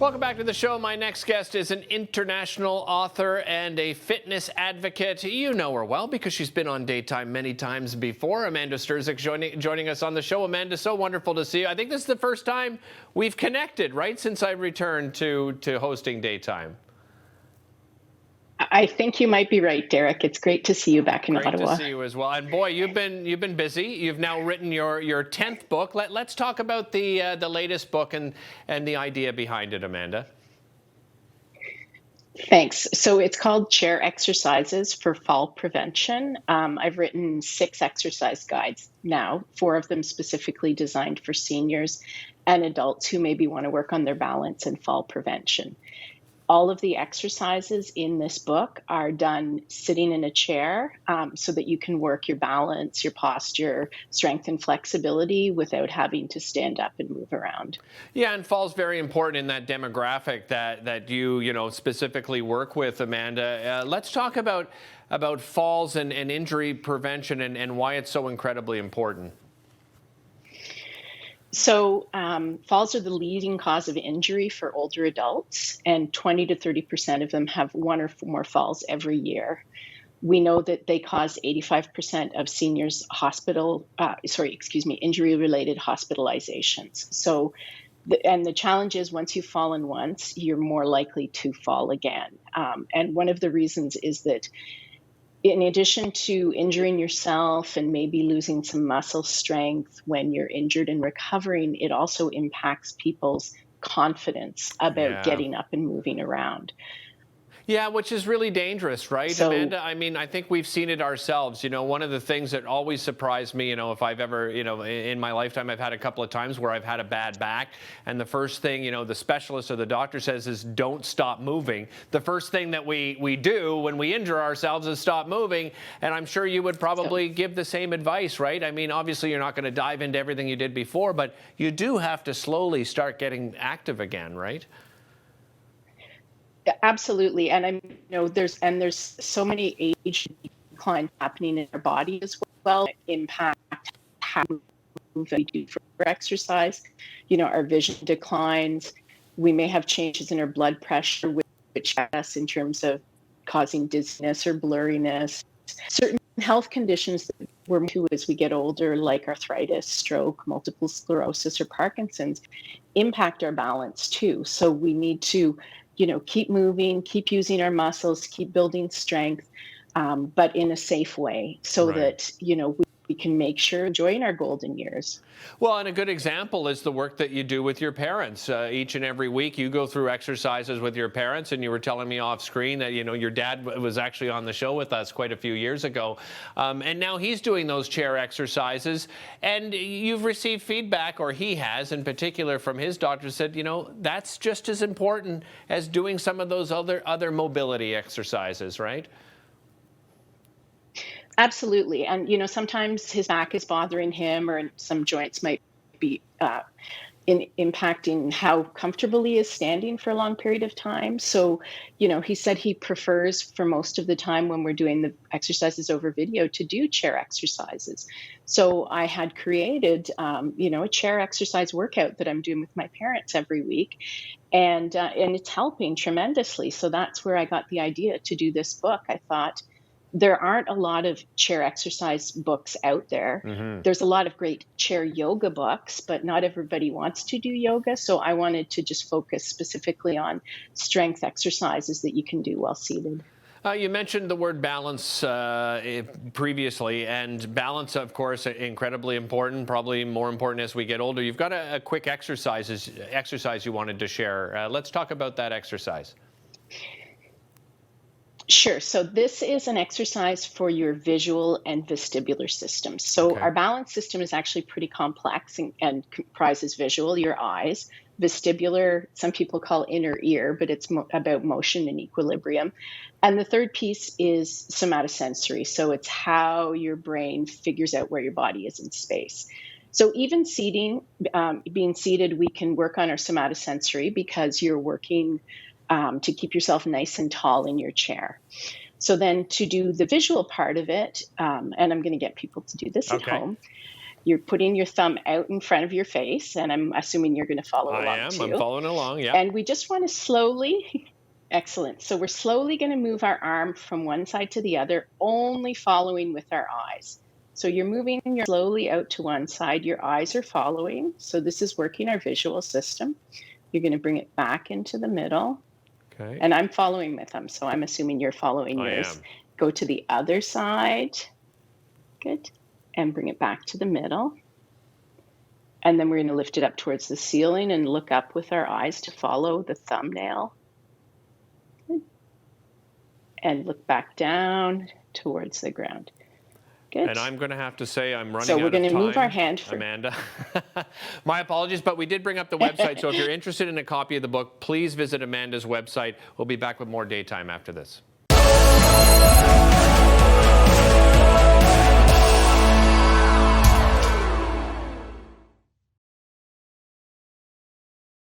Welcome back to the show. My next guest is an international author and a fitness advocate. You know her well because she's been on Daytime many times before. Amanda Sterczyk joining us on the show. Amanda, so wonderful to see you. I think this is the first time we've connected, right, since I returned to hosting Daytime. I think you might be right, Derek. It's great to see you back in Ottawa. Great to see you as well. And boy, you've been busy. You've now written your 10th book. Let's talk about the latest book and the idea behind it, Amanda. Thanks. So it's called Chair Exercises for Fall Prevention. I've written 6 exercise guides now, 4 of them specifically designed for seniors and adults who maybe want to work on their balance and fall prevention. All of the exercises in this book are done sitting in a chair so that you can work your balance, your posture, strength, and flexibility without having to stand up and move around. Yeah, and fall's very important in that demographic that you specifically work with, Amanda. Let's talk about falls and injury prevention and why it's so incredibly important. So falls are the leading cause of injury for older adults, and 20 to 30% of them have 1 or more falls every year. We know that they cause 85% of seniors injury-related hospitalizations. So, the challenge is once you've fallen once, you're more likely to fall again. And one of the reasons is that in addition to injuring yourself and maybe losing some muscle strength when you're injured and recovering, it also impacts people's confidence about getting up and moving around. Yeah, which is really dangerous, right, Amanda? I mean, I think we've seen it ourselves. One of the things that always surprised me, if I've ever, in my lifetime, I've had a couple of times where I've had a bad back. And the first thing, the specialist or the doctor says is don't stop moving. The first thing that we do when we injure ourselves is stop moving. And I'm sure you would probably give the same advice, right? I mean, obviously, you're not going to dive into everything you did before, but you do have to slowly start getting active again, right? Absolutely, and there's so many age decline happening in our body as well. Impact how we do for exercise. Our vision declines. We may have changes in our blood pressure, which us in terms of causing dizziness or blurriness. Certain health conditions that we're to as we get older, like arthritis, stroke, multiple sclerosis, or Parkinson's, impact our balance too. So we need to keep moving, keep using our muscles, keep building strength, but in a safe way so that, we can make sure enjoying our golden years. Well, and a good example is the work that you do with your parents. Each and every week you go through exercises with your parents, and you were telling me off screen that, your dad was actually on the show with us quite a few years ago. And now he's doing those chair exercises, and you've received feedback, or he has in particular, from his doctor said, that's just as important as doing some of those other mobility exercises, right? Absolutely. And, sometimes his back is bothering him, or some joints might be impacting how comfortable he is standing for a long period of time. So, he said he prefers for most of the time when we're doing the exercises over video to do chair exercises. So I had created, a chair exercise workout that I'm doing with my parents every week. And it's helping tremendously. So that's where I got the idea to do this book. I thought, there aren't a lot of chair exercise books out there. Mm-hmm. There's a lot of great chair yoga books, but not everybody wants to do yoga. So I wanted to just focus specifically on strength exercises that you can do while seated. You mentioned the word balance previously, and balance, of course, incredibly important, probably more important as we get older. You've got a quick exercise you wanted to share. Let's talk about that exercise. Sure. So this is an exercise for your visual and vestibular systems. So our balance system is actually pretty complex and comprises visual, your eyes, vestibular, some people call inner ear, but it's about motion and equilibrium. And the third piece is somatosensory. So it's how your brain figures out where your body is in space. So even being seated, we can work on our somatosensory because you're working to keep yourself nice and tall in your chair. So then to do the visual part of it, and I'm going to get people to do this at home, You're putting your thumb out in front of your face, and I'm assuming you're going to follow I along am. too. I'm following along. Yeah. And we just want to slowly, excellent. So we're slowly going to move our arm from one side to the other, only following with our eyes. So you're moving slowly out to one side. Your eyes are following. So this is working our visual system. You're going to bring it back into the middle. Okay. And I'm following with them. So I'm assuming you're following I yours. am. Go to the other side. Good. And bring it back to the middle. And then we're going to lift it up towards the ceiling and look up with our eyes to follow the thumbnail. Good. And look back down towards the ground. Good. And I'm going to have to say I'm running out of time. So we're going to move our hand for Amanda. My apologies, but we did bring up the website. So if you're interested in a copy of the book, please visit Amanda's website. We'll be back with more Daytime after this.